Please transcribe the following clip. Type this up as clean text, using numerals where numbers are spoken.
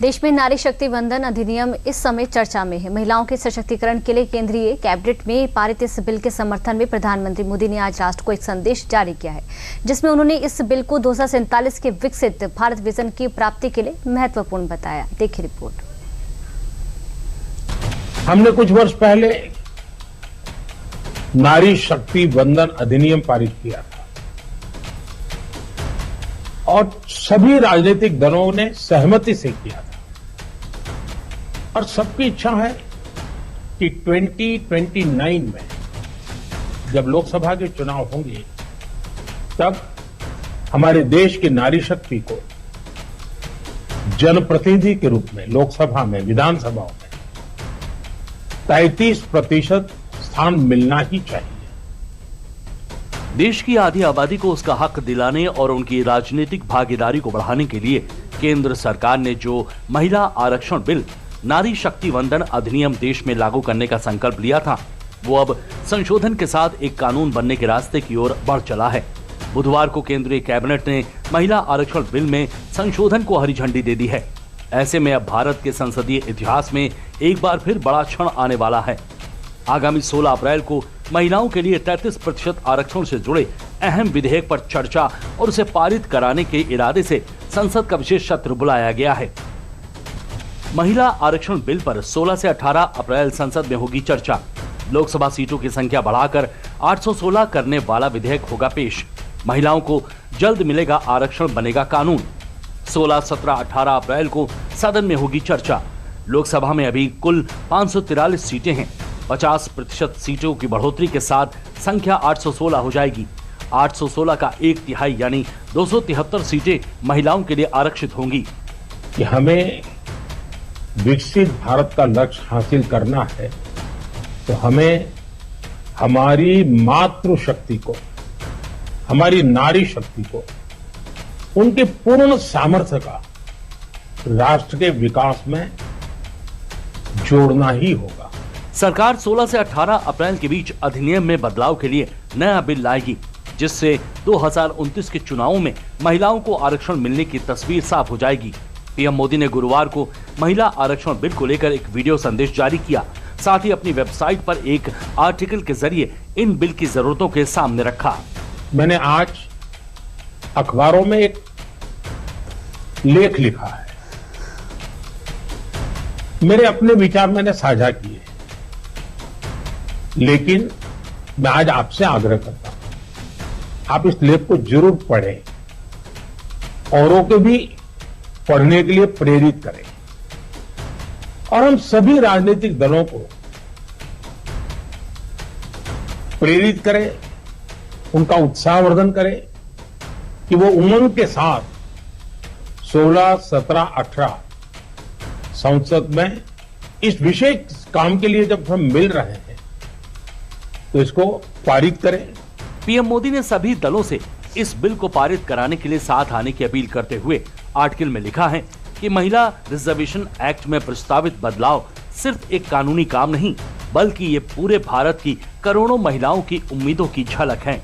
देश में नारी शक्ति वंदन अधिनियम इस समय चर्चा में है। महिलाओं के सशक्तिकरण के लिए केंद्रीय कैबिनेट में पारित इस बिल के समर्थन में प्रधानमंत्री मोदी ने आज राष्ट्र को एक संदेश जारी किया है, जिसमें उन्होंने इस बिल को 2047 के विकसित भारत विजन की प्राप्ति के लिए महत्वपूर्ण बताया। देखिए रिपोर्ट। हमने कुछ वर्ष पहले नारी शक्ति वंदन अधिनियम पारित किया था और सभी राजनीतिक दलों ने सहमति से किया था और सबकी इच्छा है कि 2029 में जब लोकसभा के चुनाव होंगे तब हमारे देश की नारी शक्ति को जनप्रतिनिधि के रूप में लोकसभा में, विधानसभाओं में 33% स्थान मिलना ही चाहिए। देश की आधी आबादी को उसका हक दिलाने और उनकी राजनीतिक भागीदारी को बढ़ाने के लिए केंद्र सरकार ने जो महिला आरक्षण बिल नारी शक्ति वंदन अधिनियम देश में लागू करने का संकल्प लिया था, वो अब संशोधन के साथ एक कानून बनने के रास्ते की ओर बढ़ चला है। बुधवार को केंद्रीय कैबिनेट ने महिला आरक्षण बिल में संशोधन को हरी झंडी दे दी है। ऐसे में अब भारत के संसदीय इतिहास में एक बार फिर बड़ा क्षण आने वाला है। आगामी 16 अप्रैल को महिलाओं के लिए 33% आरक्षण से जुड़े अहम विधेयक पर चर्चा और उसे पारित कराने के इरादे से संसद का विशेष सत्र बुलाया गया है। महिला आरक्षण बिल पर 16 से 18 अप्रैल संसद में होगी चर्चा। लोकसभा सीटों की संख्या बढ़ाकर 816 करने वाला विधेयक होगा पेश। महिलाओं को जल्द मिलेगा आरक्षण, बनेगा कानून। 16, 17, 18 अप्रैल को सदन में होगी चर्चा। लोकसभा में अभी कुल 543 सीटें हैं। 50% सीटों की बढ़ोतरी के साथ संख्या 816 हो जाएगी। 816 का एक तिहाई यानी 273 सीटें महिलाओं के लिए आरक्षित होंगी। कि हमें विकसित भारत का लक्ष्य हासिल करना है तो हमें हमारी मातृशक्ति को, हमारी नारी शक्ति को, उनके पूर्ण सामर्थ्य का राष्ट्र के विकास में जोड़ना ही होगा। सरकार 16 से 18 अप्रैल के बीच अधिनियम में बदलाव के लिए नया बिल लाएगी, जिससे 2029 के चुनावों में महिलाओं को आरक्षण मिलने की तस्वीर साफ हो जाएगी। पीएम मोदी ने गुरुवार को महिला आरक्षण बिल को लेकर एक वीडियो संदेश जारी किया। साथ ही अपनी वेबसाइट पर एक आर्टिकल के जरिए इन बिल की जरूरतों के सामने रखा। मैंने आज अखबारों में एक लेख लिखा है। मेरे अपने विचार मैंने साझा किए, लेकिन मैं आज आपसे आग्रह करता हूं, आप इस लेख को जरूर पढ़ें, औरों को भी पढ़ने के लिए प्रेरित करें और हम सभी राजनीतिक दलों को प्रेरित करें, उनका उत्साहवर्धन करें कि वो उमंग के साथ 16, 17, 18 संसद में इस विशेष काम के लिए जब हम मिल रहे हैं तो इसको पारित करें। पीएम मोदी ने सभी दलों से इस बिल को पारित कराने के लिए साथ आने की अपील करते हुए आर्टिकल में लिखा है कि महिला रिजर्वेशन एक्ट में प्रस्तावित बदलाव सिर्फ एक कानूनी काम नहीं, बल्कि ये पूरे भारत की करोड़ों महिलाओं की उम्मीदों की झलक है।